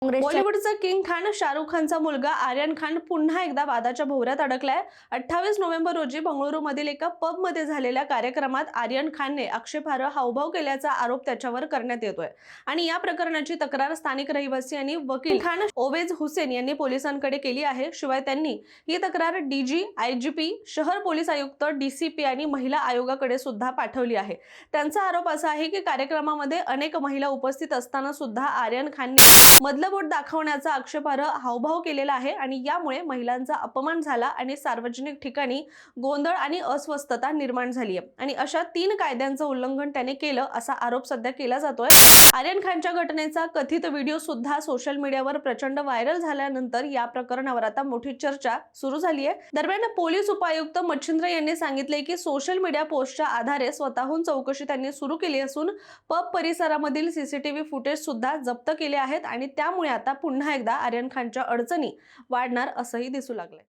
बॉलिवूडचा king Khan Shahrukh खानचा मुलगा आर्यन खान पुन्हा एकदा वादाच्या भोवऱ्यात अडकलाय। 28 नोव्हेंबर रोजी बंगळुरूमधील एका पबमध्ये झालेल्या कार्यक्रमात आर्यन खानने आक्षेपार्ह हावभाव केल्याचा आरोप त्याच्यावर करण्यात येतोय आणि या प्रकरणाची तक्रार स्थानिक रहिवासी आणि वकील खान ओवेज हुसेन यांनी पोलिसांकडे केली आहे। शिवाय त्यांनी ही तक्रार डीजी, आयजीपी, शहर पोलीस आयुक्त, डीसीपी आणि महिला आयोगाकडे सुद्धा पाठवली आहे। त्यांचा आरोप असा आहे की कार्यक्रमामध्ये अनेक महिला उपस्थित असताना सुद्धा आर्यन खानने मधलं बोट दाखवण्याचा आक्षेपार्ह हावभाव केलेला आहे आणि यामुळे महिलांचा अपमान झाला आणि सार्वजनिक ठिकाणी गोंधळ आणि अस्वस्थता निर्माण झाली आहे आणि अशा 3 कायद्यांचं उल्लंघन त्याने केलं असा आरोप सध्या केला जातोय। आर्यन खानच्या घटनेचा कथित व्हिडिओ सुद्धा सोशल मीडियावर प्रचंड व्हायरल झाल्यानंतर या प्रकरणावर आता मोठी चर्चा सुरू झाली आहे। दरम्यान पोलीस उपायुक्त मच्छिंद्र यांनी सांगितले की सोशल मीडिया पोस्टच्या आधारे स्वतःहून चौकशी त्यांनी सुरू केली असून पब परिसरामधील सीसीटीव्ही फुटेज सुद्धा जप्त केले आहेत आणि त्यामुळे आता पुन्हा एकदा आर्यन खानच्या अडचणी वाढणार असंही दिसू लागले।